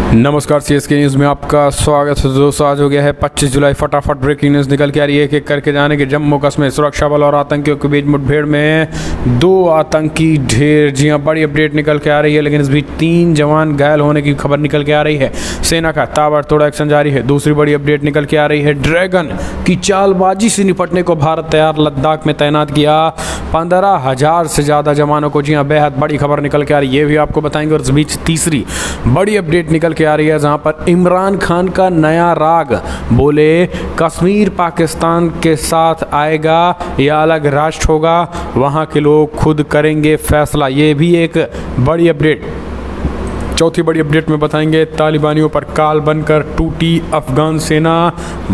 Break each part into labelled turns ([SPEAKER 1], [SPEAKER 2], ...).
[SPEAKER 1] नमस्कार, CSK news में आपका स्वागत है। दोस्तों, आज हो गया है 25 जुलाई। फटाफट ब्रेकिंग न्यूज़ निकल के आ रही है। एक एक करके जाने के जम्मू कश्मीर सुरक्षा बल और आतंकियों के बीच मुठभेड़ में 2 आतंकी ढेर। जी हाँ, बड़ी अपडेट निकल के आ रही है, लेकिन इस बीच 3 जवान घायल होने की खबर निकल के आ रही है। सेना का ताबड़तोड़ एक्शन जारी है। दूसरी बड़ी अपडेट निकल के आ रही है, ड्रैगन की चालबाजी से निपटने को भारत तैयार। लद्दाख में तैनात किया 15,000 से ज़्यादा जवानों को। जी हाँ, बेहद बड़ी खबर निकल के आ रही है, ये भी आपको बताएंगे। और इस बीच तीसरी बड़ी अपडेट निकल के आ रही है, जहां पर इमरान खान का नया राग। बोले कश्मीर पाकिस्तान के साथ आएगा या अलग राष्ट्र होगा, वहां के लोग खुद करेंगे फैसला। ये भी एक बड़ी अपडेट। चौथी बड़ी अपडेट में बताएंगे, तालिबानियों पर काल बनकर टूटी अफगान सेना।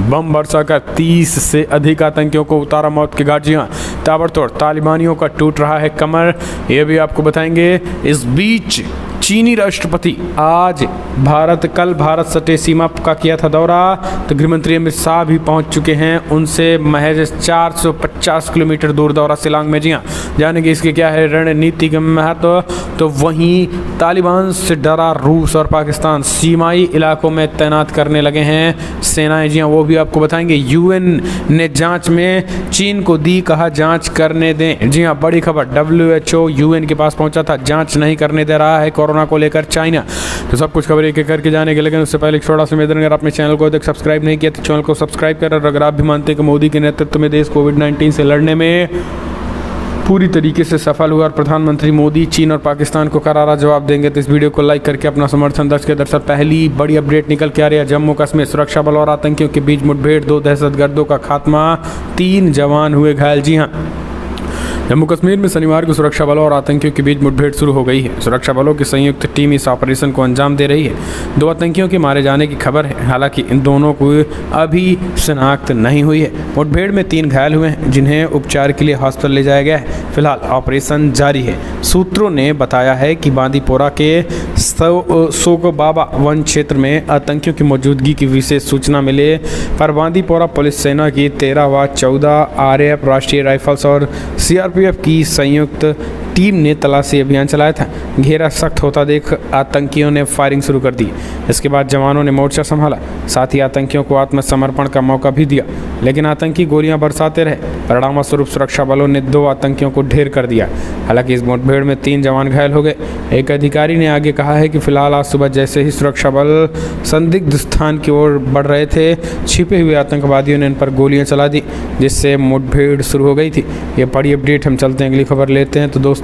[SPEAKER 1] बम बरसा कर 30 से अधिक आतंकियों को उतारा मौत के घाट। जी हाँ, ताबड़तोड़ तालिबानियों का टूट रहा है कमर, ये भी आपको बताएंगे। इस बीच चीनी राष्ट्रपति कल भारत सटे सीमा का किया था दौरा, तो गृहमंत्री अमित शाह भी पहुंच चुके हैं। उनसे महज 450 किलोमीटर दूर दौरा शिलांग में। जी हाँ, जानेंगे इसके क्या है रणनीतिक महत्व। तो वहीं तालिबान से डरा रूस और पाकिस्तान सीमाई इलाकों में तैनात करने लगे हैं सेनाएं। जी हाँ, वो भी आपको बताएंगे। यूएन ने जांच में चीन को दी, कहा जांच करने दें। जी हाँ, बड़ी खबर, WHO यूएन के पास पहुंचा था, जांच नहीं करने दे रहा है कोरोना को लेकर चाइना। तो सब कुछ खबर एक एक करके जाने के, लेकिन उससे पहले छोटा सा निवेदन, अगर आपने चैनल को सब्सक्राइब नहीं किया तो चैनल को सब्सक्राइब करें। और अगर आप भी मानते हैं कि मोदी के नेतृत्व में देश कोविड-19 से लड़ने में पूरी तरीके से सफल हुआ और प्रधानमंत्री मोदी चीन और पाकिस्तान को करारा जवाब देंगे, तो इस वीडियो को लाइक करके अपना समर्थन दर्ज करें। दरअसल पहली बड़ी अपडेट निकल के आ रही है, जम्मू कश्मीर सुरक्षा बल और आतंकियों के बीच मुठभेड़, 2 दहशतगर्दों का खात्मा, 3 जवान हुए घायल। जी हाँ, जम्मू कश्मीर में शनिवार को सुरक्षा बलों और आतंकियों के बीच मुठभेड़ शुरू हो गई है। सुरक्षा बलों की संयुक्त टीम इस ऑपरेशन को अंजाम दे रही है। 2 आतंकियों के मारे जाने की खबर है, हालांकि इन दोनों को अभी शनाख्त नहीं हुई है। मुठभेड़ में 3 घायल हुए हैं, जिन्हें उपचार के लिए हॉस्पिटल ले जाया गया है। फिलहाल ऑपरेशन जारी है। सूत्रों ने बताया है कि बांदीपोरा के सोगबाबा वन क्षेत्र में आतंकियों की मौजूदगी की विशेष सूचना मिले पर बांदीपोरा पुलिस सेना की 13 व 14 RAF राष्ट्रीय राइफल्स और CRPF की संयुक्त टीम ने तलाशी अभियान चलाया था। घेरा सख्त होता देख आतंकियों ने फायरिंग शुरू कर दी। इसके बाद जवानों ने मोर्चा संभाला, साथ ही आतंकियों को आत्मसमर्पण का मौका भी दिया, लेकिन आतंकी गोलियां बरसाते रहे। परिणामस्वरूप सुरक्षा बलों ने 2 आतंकियों को ढेर कर दिया। हालांकि इस मुठभेड़ में 3 जवान घायल हो गए। एक अधिकारी ने आगे कहा है कि फिलहाल आज सुबह जैसे ही सुरक्षा बल संदिग्ध स्थान की ओर बढ़ रहे थे, छिपे हुए आतंकवादियों ने इन पर गोलियां चला दी, जिससे मुठभेड़ शुरू हो गई थी। ये बड़ी अपडेट। हम चलते हैं अगली खबर लेते हैं। तो दोस्तों,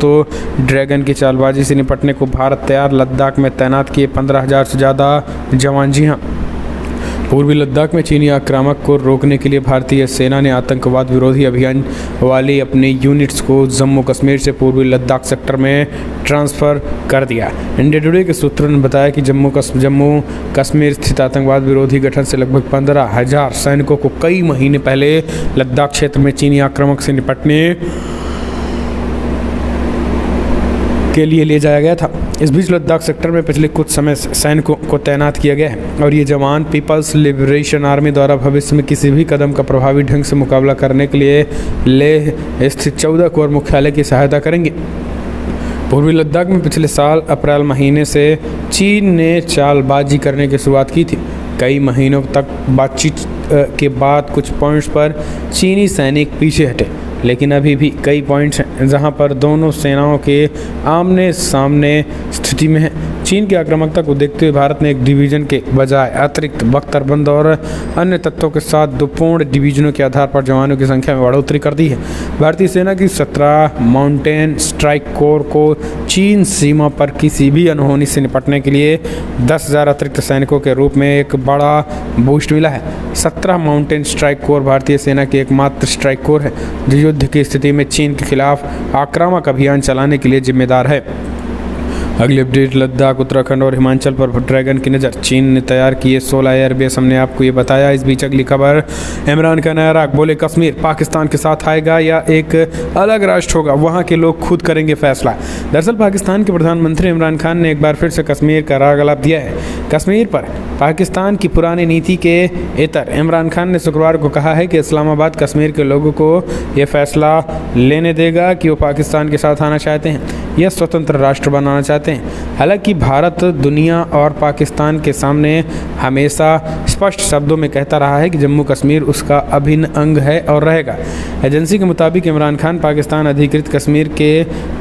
[SPEAKER 1] ड्रैगन की चालबाजी से निपटने को भारत तैयार। लद्दाख में तैनात किए 15,000 से ज़्यादा जवान। जी हाँ, पूर्वी लद्दाख में चीनी आक्रामक को रोकने के लिए भारतीय सेना ने आतंकवाद विरोधी अभियान वाली अपने यूनिट्स को जम्मू कश्मीर से पूर्वी लद्दाख सेक्टर में ट्रांसफ़र कर दिया। इंडिया टुडे के सूत्रों ने बताया कि जम्मू कश्मीर स्थित आतंकवाद विरोधी गठन से लगभग 15,000 सैनिकों को कई महीने पहले लद्दाख क्षेत्र में चीनी आक्रामक से निपटने के लिए ले जाया गया था। इस बीच लद्दाख सेक्टर में पिछले कुछ समय से सैनिकों को तैनात किया गया है और ये जवान पीपल्स लिबरेशन आर्मी द्वारा भविष्य में किसी भी कदम का प्रभावी ढंग से मुकाबला करने के लिए लेह स्थित 14 कोर मुख्यालय की सहायता करेंगे। पूर्वी लद्दाख में पिछले साल अप्रैल महीने से चीन ने चालबाजी करने की शुरुआत की थी। कई महीनों तक बातचीत के बाद कुछ पॉइंट्स पर चीनी सैनिक पीछे हटे, लेकिन अभी भी कई पॉइंट्स हैं जहां पर दोनों सेनाओं के आमने सामने स्थिति में है। चीन की आक्रामकता को देखते हुए भारत ने एक डिवीज़न के बजाय अतिरिक्त बख्तरबंद और अन्य तत्वों के साथ 2 पूर्ण डिवीजनों के आधार पर जवानों की संख्या में बढ़ोतरी कर दी है। भारतीय सेना की 17 माउंटेन स्ट्राइक कोर को चीन सीमा पर किसी भी अनहोनी से निपटने के लिए 10,000 अतिरिक्त सैनिकों के रूप में एक बड़ा बूस्ट मिला है। 17 माउंटेन स्ट्राइक कोर भारतीय सेना की एकमात्र स्ट्राइक कोर है जो युद्ध की स्थिति में चीन के खिलाफ आक्रामक अभियान चलाने के लिए जिम्मेदार है। अगली अपडेट, लद्दाख, उत्तराखंड और हिमाचल पर ड्रैगन की नज़र। चीन ने तैयार किए 16 एयरबेस, हमने आपको ये बताया। इस बीच अगली खबर, इमरान का नया राग। बोले कश्मीर पाकिस्तान के साथ आएगा या एक अलग राष्ट्र होगा, वहाँ के लोग खुद करेंगे फैसला। दरअसल पाकिस्तान के प्रधानमंत्री इमरान खान ने एक बार फिर से कश्मीर का राग अलाप दिया है। कश्मीर पर पाकिस्तान की पुरानी नीति के इतर इमरान खान ने शुक्रवार को कहा है कि इस्लामाबाद कश्मीर के लोगों को यह फैसला लेने देगा कि वो पाकिस्तान के साथ आना चाहते हैं। यह स्वतंत्र राष्ट्र बनाना चाहते हैं। हालांकि भारत दुनिया और पाकिस्तान के सामने हमेशा स्पष्ट शब्दों में कहता रहा है कि जम्मू कश्मीर उसका अभिन्न अंग है और रहेगा। एजेंसी के मुताबिक इमरान खान पाकिस्तान अधिकृत कश्मीर के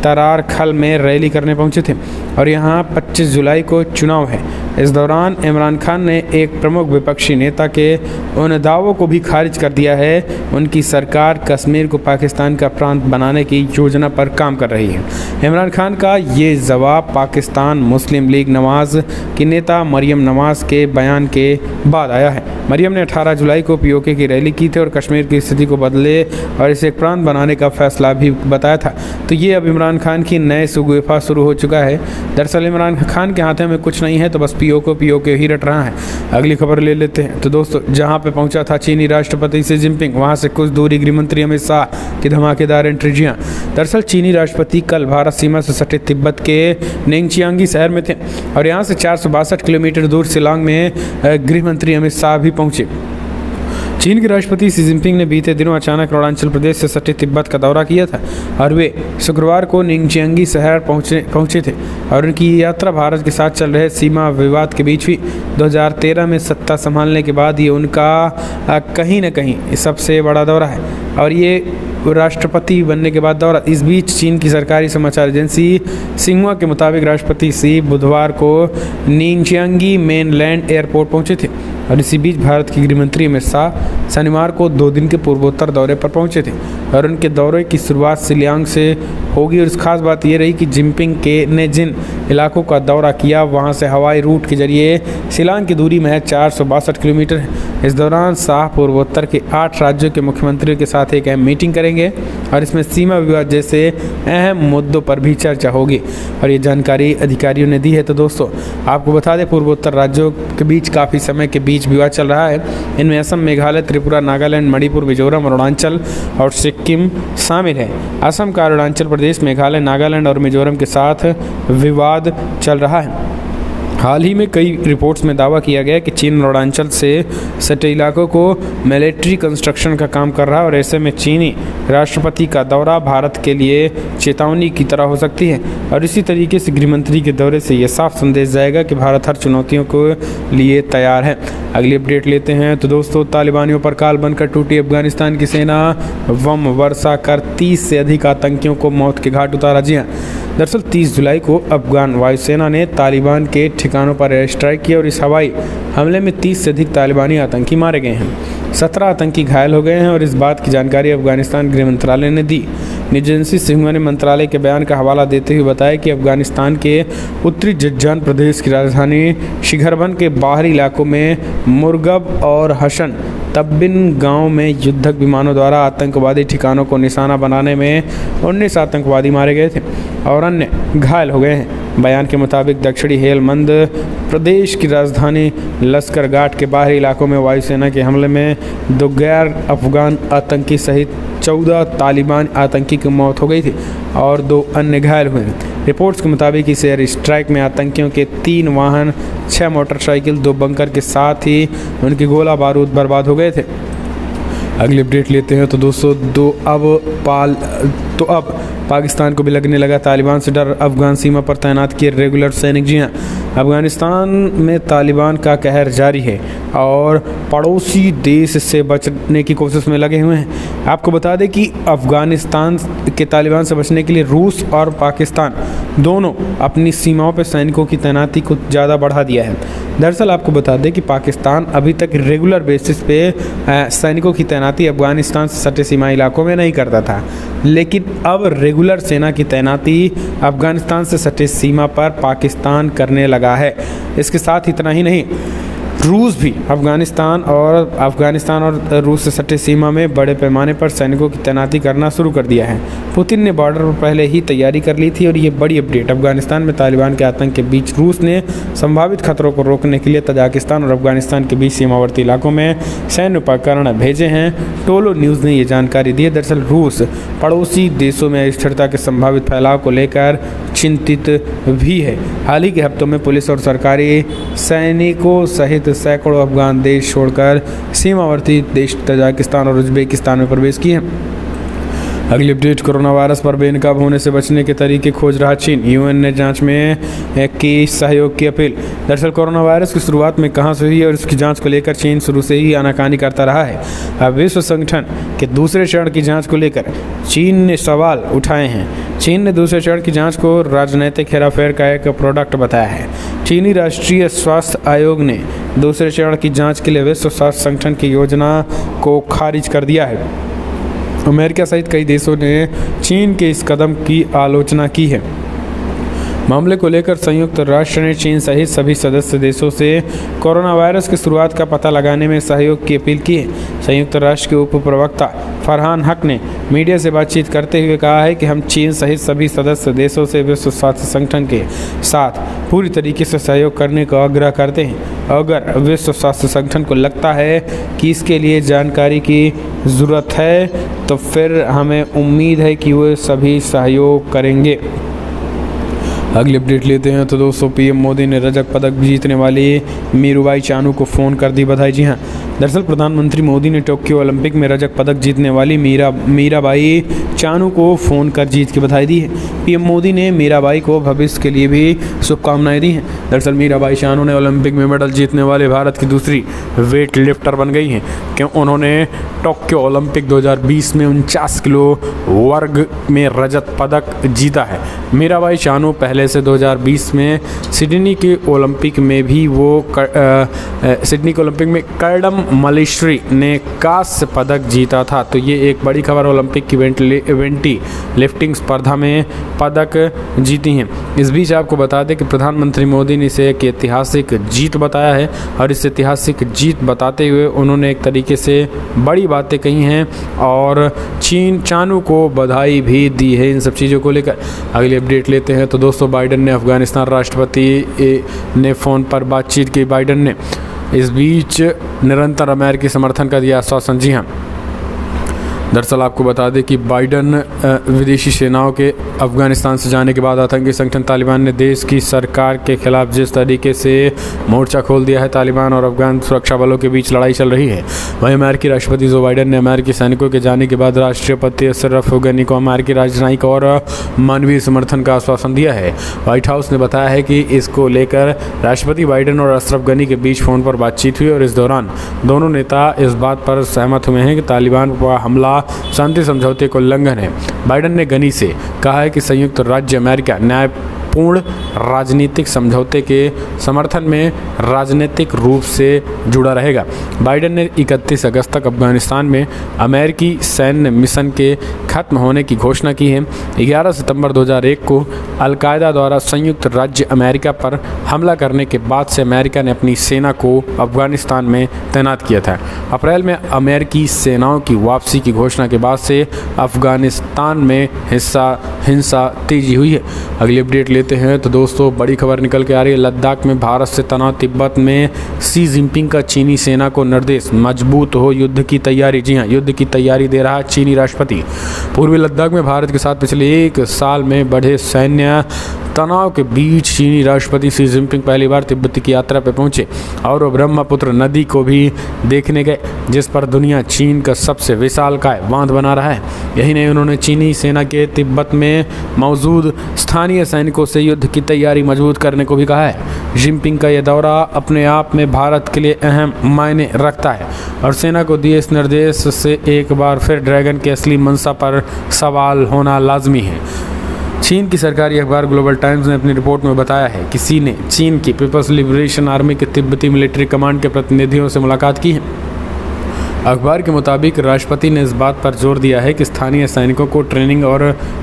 [SPEAKER 1] तरार खल में रैली करने पहुंचे थे और यहां 25 जुलाई को चुनाव है। इस दौरान इमरान खान ने एक प्रमुख विपक्षी नेता के उन दावों को भी खारिज कर दिया है उनकी सरकार कश्मीर को पाकिस्तान का प्रांत बनाने की योजना पर काम कर रही है। इमरान खान का ये जवाब पाकिस्तान मुस्लिम लीग नवाज़ की नेता मरियम नवाज़ के बयान के बाद आया है। मरियम ने 18 जुलाई को पीओके की रैली की थी और कश्मीर की स्थिति को बदले और इसे एक प्रांत बनाने का फैसला भी बताया था। तो ये अब इमरान खान की नए सुगुफा शुरू हो चुका है। दरअसल इमरान खान के हाथों में कुछ नहीं है, तो बस पीओके ही रट रहा है। अगली खबर ले लेते हैं। तो दोस्तों, जहां पे पहुंचा था चीनी राष्ट्रपति शी जिनपिंग, वहां से कुछ दूरी गृह मंत्री अमित शाह की धमाकेदार एंट्री। जी हाँ, दरअसल चीनी राष्ट्रपति कल भारत सीमा से सटे तिब्बत के निंगचियांगी शहर में थे और यहाँ से 462 किलोमीटर दूर शिलांग में गृह मंत्री अमित शाह भी पहुंचे। चीन के राष्ट्रपति शी जिनपिंग ने बीते दिनों अचानक अरुणाचल प्रदेश से सटे तिब्बत का दौरा किया था और वे शुक्रवार को निंगचियांगी शहर पहुंचे थे और उनकी यात्रा भारत के साथ चल रहे सीमा विवाद के बीच हुई। 2013 में सत्ता संभालने के बाद ये उनका कहीं न कहीं सबसे बड़ा दौरा है और ये राष्ट्रपति बनने के बाद दौरा। इस बीच चीन की सरकारी समाचार एजेंसी सिंहुआ के मुताबिक राष्ट्रपति शी बुधवार को निंगचियांगी मेनलैंड एयरपोर्ट पहुंचे थे और इसी बीच भारत के गृह मंत्री अमित शाह शनिवार को 2 दिन के पूर्वोत्तर दौरे पर पहुंचे थे और उनके दौरे की शुरुआत शिलांग से होगी। और इस खास बात ये रही कि जिनपिंग ने जिन इलाकों का दौरा किया वहां से हवाई रूट के जरिए शिलांग की दूरी महज 462 किलोमीटर है। इस दौरान शाह पूर्वोत्तर के 8 राज्यों के मुख्यमंत्रियों के साथ एक अहम मीटिंग करेंगे और इसमें सीमा विवाद जैसे अहम मुद्दों पर भी चर्चा होगी और ये जानकारी अधिकारियों ने दी है। तो दोस्तों, आपको बता दें, पूर्वोत्तर राज्यों के बीच काफ़ी समय के बीच विवाद चल रहा है। इनमें असम, मेघालय, त्रिपुरा, नागालैंड, मणिपुर, मिजोरम, अरुणाचल और सिक्किम शामिल है। असम का अरुणाचल प्रदेश, मेघालय, नागालैंड और मिजोरम के साथ विवाद चल रहा है। हाल ही में कई रिपोर्ट्स में दावा किया गया कि चीन अरुणाचल से सटे इलाकों को मिलिट्री कंस्ट्रक्शन का काम कर रहा है और ऐसे में चीनी राष्ट्रपति का दौरा भारत के लिए चेतावनी की तरह हो सकती है और इसी तरीके से गृहमंत्री के दौरे से यह साफ संदेश जाएगा कि भारत हर चुनौतियों को लिए तैयार है। अगली अपडेट लेते हैं। तो दोस्तों, तालिबानियों पर काल बनकर टूटी अफगानिस्तान की सेना, बम वर्षा कर 30 से अधिक आतंकियों को मौत के घाट उतारा। जी हाँ, दरअसल 30 जुलाई को अफगान वायुसेना ने तालिबान के ठिकानों पर एयर स्ट्राइक किया और इस हवाई हमले में 30 से अधिक तालिबानी आतंकी मारे गए हैं। 17 आतंकी घायल हो गए हैं और इस बात की जानकारी अफगानिस्तान गृह मंत्रालय ने दी। निजी एजेंसी सिंहुआ ने मंत्रालय के बयान का हवाला देते हुए बताया कि अफगानिस्तान के उत्तरी जज्जान प्रदेश की राजधानी शिखरबन के बाहरी इलाकों में मुरगब और हसन तब्बिन गांव में युद्धक विमानों द्वारा आतंकवादी ठिकानों को निशाना बनाने में 19 आतंकवादी मारे गए थे और अन्य घायल हो गए हैं। बयान के मुताबिक दक्षिणी हेलमंद प्रदेश की राजधानी लश्करगाह के बाहरी इलाकों में वायुसेना के हमले में 2 गैर अफगान आतंकी सहित 14 तालिबान आतंकी की मौत हो गई थी और 2 अन्य घायल हुए हैं। रिपोर्ट्स के मुताबिक इस एयर स्ट्राइक में आतंकियों के 3 वाहन, 6 मोटरसाइकिल, 2 बंकर के साथ ही उनके गोला बारूद बर्बाद हो गए थे। अगली अपडेट लेते हैं। तो दोस्तों, अब पाकिस्तान को भी लगने लगा तालिबान से डर। अफगान सीमा पर तैनात किए रेगुलर सैनिक। जी हाँ, अफगानिस्तान में तालिबान का कहर जारी है और पड़ोसी देश से बचने की कोशिश में लगे हुए हैं। आपको बता दें कि अफगानिस्तान के तालिबान से बचने के लिए रूस और पाकिस्तान दोनों अपनी सीमाओं पर सैनिकों की तैनाती को ज़्यादा बढ़ा दिया है। दरअसल आपको बता दें कि पाकिस्तान अभी तक रेगुलर बेसिस पे सैनिकों की तैनाती अफगानिस्तान से सटे सीमा इलाकों में नहीं करता था, लेकिन अब रेगुलर सेना की तैनाती अफगानिस्तान से सटे सीमा पर पाकिस्तान करने लगा है। इसके साथ इतना ही नहीं, रूस भी अफगानिस्तान और रूस से सटे सीमा में बड़े पैमाने पर सैनिकों की तैनाती करना शुरू कर दिया है। पुतिन ने बॉर्डर पर पहले ही तैयारी कर ली थी और ये बड़ी अपडेट। अफगानिस्तान में तालिबान के आतंक के बीच रूस ने संभावित खतरों को रोकने के लिए तजाकिस्तान और अफगानिस्तान के बीच सीमावर्ती इलाकों में सैन्य उपकरण भेजे हैं। टोलो न्यूज़ ने ये जानकारी दी है। दरअसल रूस पड़ोसी देशों में स्थिरता के संभावित फैलाव को लेकर चिंतित भी है। हाल ही के हफ्तों में पुलिस और सरकारी सैनिकों सहित सैकड़ों अफगान देश छोड़कर सीमावर्ती देश तजाकिस्तान और उज्बेकिस्तान में प्रवेश किए हैं। अगली अपडेट, कोरोना वायरस पर बेनकाब होने से बचने के तरीके खोज रहा चीन, यूएन ने जांच में की सहयोग की अपील। दरअसल कोरोना वायरस की शुरुआत में कहां से हुई और उसकी जांच को लेकर चीन शुरू से ही आनाकानी करता रहा है। अब विश्व संगठन के दूसरे चरण की जांच को लेकर चीन ने सवाल उठाए हैं। चीन ने दूसरे चरण की जांच को राजनीतिक हेराफेर का एक प्रोडक्ट बताया है। चीनी राष्ट्रीय स्वास्थ्य आयोग ने दूसरे चरण की जांच के लिए विश्व स्वास्थ्य संगठन की योजना को खारिज कर दिया है। अमेरिका सहित कई देशों ने चीन के इस कदम की आलोचना की है। मामले को लेकर संयुक्त राष्ट्र ने चीन सहित सभी सदस्य देशों से कोरोना वायरस की शुरुआत का पता लगाने में सहयोग की अपील की है। संयुक्त राष्ट्र के उप प्रवक्ता फरहान हक ने मीडिया से बातचीत करते हुए कहा है कि हम चीन सहित सभी सदस्य देशों से विश्व स्वास्थ्य संगठन के साथ पूरी तरीके से सहयोग करने का आग्रह करते हैं। अगर विश्व स्वास्थ्य संगठन को लगता है कि इसके लिए जानकारी की ज़रूरत है तो फिर हमें उम्मीद है कि वे सभी सहयोग करेंगे। अगली अपडेट लेते हैं तो दोस्तों, पीएम मोदी ने रजत पदक जीतने वाली मीराबाई चानू को फ़ोन कर दी बधाई। जी हाँ, दरअसल प्रधानमंत्री मोदी ने टोक्यो ओलंपिक में रजत पदक जीतने वाली मीराबाई चानू को फ़ोन कर जीत की बधाई दी है। पीएम मोदी ने मीराबाई को भविष्य के लिए भी शुभकामनाएं दी हैं। दरअसल मीराबाई चानू ने ओलंपिक में मेडल जीतने वाले भारत की दूसरी वेट लिफ्टर बन गई हैं, क्योंकि उन्होंने टोक्यो ओलंपिक 2020 में 49 किलो वर्ग में रजत पदक जीता है। मीराबाई चानू पहले से 2020 में सिडनी के ओलंपिक में भी सिडनी के ओलंपिक में कर्डम मलेश्वरी ने कांस्य पदक जीता था। तो ये एक बड़ी खबर, ओलंपिक की इवेंटी लिफ्टिंग स्पर्धा में पदक जीती हैं। इस बीच आपको बता दें कि प्रधानमंत्री मोदी ने इसे एक ऐतिहासिक जीत बताया है और इस ऐतिहासिक जीत बताते हुए उन्होंने एक तरीके से बड़ी बातें कही हैं और चानू को बधाई भी दी है इन सब चीज़ों को लेकर। अगली अपडेट लेते हैं तो दोस्तों, बाइडन ने अफगानिस्तान राष्ट्रपति ने फ़ोन पर बातचीत की। बाइडन ने इस बीच निरंतर अमेरिकी समर्थन का दिया आश्वासन। जी हाँ, दरअसल आपको बता दें कि बाइडन विदेशी सेनाओं के अफगानिस्तान से जाने के बाद आतंकी संगठन तालिबान ने देश की सरकार के खिलाफ जिस तरीके से मोर्चा खोल दिया है, तालिबान और अफगान सुरक्षा बलों के बीच लड़ाई चल रही है। वहीं अमेरिकी राष्ट्रपति जो बाइडन ने अमेरिकी सैनिकों के जाने के बाद राष्ट्रपति अशरफ गनी को अमेरिकी राजनयिक और मानवीय समर्थन का आश्वासन दिया है। व्हाइट हाउस ने बताया है कि इसको लेकर राष्ट्रपति बाइडन और अशरफ गनी के बीच फ़ोन पर बातचीत हुई और इस दौरान दोनों नेता इस बात पर सहमत हुए हैं कि तालिबान पर हमला शांति समझौते को उल्लंघन है। बाइडन ने गनी से कहा है कि संयुक्त राज्य अमेरिका न्यायपूर्ण राजनीतिक समझौते के समर्थन में राजनीतिक रूप से जुड़ा रहेगा। बाइडन ने 31 अगस्त तक अफगानिस्तान में अमेरिकी सैन्य मिशन के खत्म होने की घोषणा की है। 11 सितंबर 2001 को अलकायदा द्वारा संयुक्त राज्य अमेरिका पर हमला करने के बाद से अमेरिका ने अपनी सेना को अफगानिस्तान में तैनात किया था। अप्रैल में अमेरिकी सेनाओं की वापसी की घोषणा के बाद से अफगानिस्तान में हिंसा तेजी हुई है। अगली अपडेट लेते हैं तो दोस्तों, बड़ी खबर निकल के आ रही है। लद्दाख में भारत से तनाव, तिब्बत में शी जिनपिंग का चीनी सेना को निर्देश, मजबूत हो युद्ध की तैयारी। जी हाँ, युद्ध की तैयारी दे रहा चीनी राष्ट्रपति। पूर्वी लद्दाख में भारत के साथ पिछले 1 साल में बढ़े सैन्य तनाव के बीच चीनी राष्ट्रपति शी जिनपिंग पहली बार तिब्बत की यात्रा पर पहुंचे और वो ब्रह्मपुत्र नदी को भी देखने गए, जिस पर दुनिया चीन का सबसे विशालकाय बांध बना रहा है। यही नहीं, उन्होंने चीनी सेना के तिब्बत में मौजूद स्थानीय सैनिकों से युद्ध की तैयारी मजबूत करने को भी कहा है। जिनपिंग का यह दौरा अपने आप में भारत के लिए अहम मायने रखता है और सेना को दिए इस निर्देश से एक बार फिर ड्रैगन के असली मंशा पर सवाल होना लाजमी है। चीन की सरकारी अखबार ग्लोबल टाइम्स ने अपनी रिपोर्ट में बताया है कि चीन की पीपल्स लिबरेशन आर्मी के तिब्बती मिलिट्री कमांड के प्रतिनिधियों से मुलाकात की है। अखबार के मुताबिक राष्ट्रपति ने इस बात पर जोर दिया है कि स्थानीय सैनिकों को ट्रेनिंग और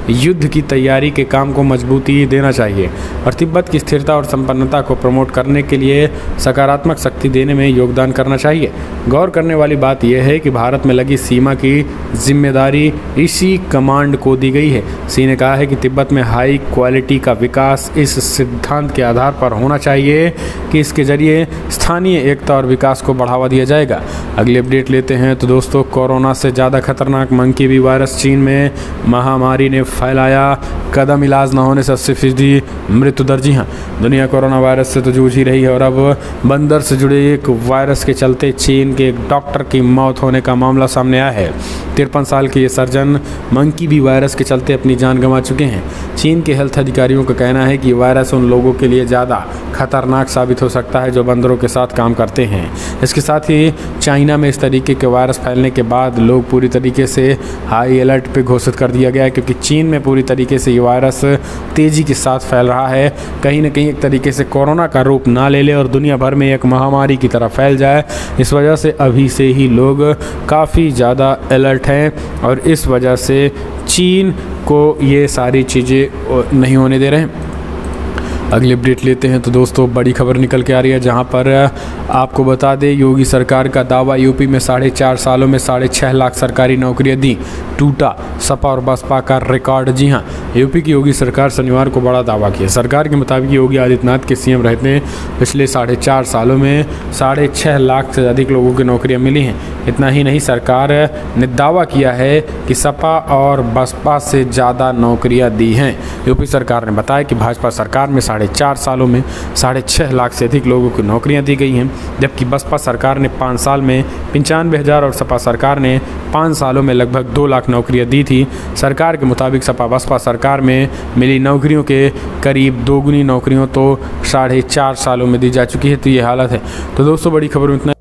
[SPEAKER 1] युद्ध की तैयारी के काम को मजबूती देना चाहिए और तिब्बत की स्थिरता और संपन्नता को प्रमोट करने के लिए सकारात्मक शक्ति देने में योगदान करना चाहिए। गौर करने वाली बात यह है कि भारत में लगी सीमा की जिम्मेदारी इसी कमांड को दी गई है। शी ने कहा है कि तिब्बत में हाई क्वालिटी का विकास इस सिद्धांत के आधार पर होना चाहिए कि इसके जरिए स्थानीय एकता और विकास को बढ़ावा दिया जाएगा। अगली अपडेट लेते हैं तो दोस्तों, कोरोना से ज़्यादा खतरनाक मंकी बी वायरस चीन में महामारी ने फैलाया कदम, इलाज न होने से 80% मृत्यु दर। जी हाँ, दुनिया कोरोना वायरस से तो जूझ ही रही है और अब बंदर से जुड़े एक वायरस के चलते चीन के एक डॉक्टर की मौत होने का मामला सामने आया है। 53 साल के ये सर्जन मंकी भी वायरस के चलते अपनी जान गंवा चुके हैं। चीन के हेल्थ अधिकारियों का कहना है कि वायरस उन लोगों के लिए ज़्यादा खतरनाक साबित हो सकता है जो बंदरों के साथ काम करते हैं। इसके साथ ही चाइना में इस तरीके के वायरस फैलने के बाद लोग पूरी तरीके से हाई अलर्ट पे घोषित कर दिया गया है, क्योंकि चीन में पूरी तरीके से ये वायरस तेज़ी के साथ फैल रहा है। कहीं ना कहीं एक तरीके से कोरोना का रूप ना ले ले और दुनिया भर में एक महामारी की तरह फैल जाए। इस वजह से अभी से ही लोग काफ़ी ज़्यादा अलर्ट हैं और इस वजह से चीन को ये सारी चीज़ें नहीं होने दे रहे हैं। अगली अपडेट लेते हैं तो दोस्तों बड़ी खबर निकल के आ रही है, जहां पर आपको बता दें योगी सरकार का दावा, यूपी में 4.5 सालों में 6.5 लाख सरकारी नौकरियां दी, टूटा सपा और बसपा का रिकॉर्ड। जी हां, यूपी की योगी सरकार शनिवार को बड़ा दावा किया। सरकार के मुताबिक योगी आदित्यनाथ के सीएम रहते हैं पिछले 4.5 सालों में 6.5 लाख से अधिक लोगों की नौकरियाँ मिली हैं। इतना ही नहीं, सरकार ने दावा किया है कि सपा और बसपा से ज़्यादा नौकरियाँ दी हैं। यूपी सरकार ने बताया कि भाजपा सरकार में 4.5 सालों में 6.5 लाख से अधिक लोगों को नौकरियां दी गई हैं, जबकि बसपा सरकार ने 5 साल में 95,000 और सपा सरकार ने 5 सालों में लगभग 2 लाख नौकरियां दी थी। सरकार के मुताबिक सपा बसपा सरकार में मिली नौकरियों के करीब दोगुनी नौकरियों तो 4.5 सालों में दी जा चुकी है। तो ये हालत है। तो दोस्तों बड़ी खबर में इतना।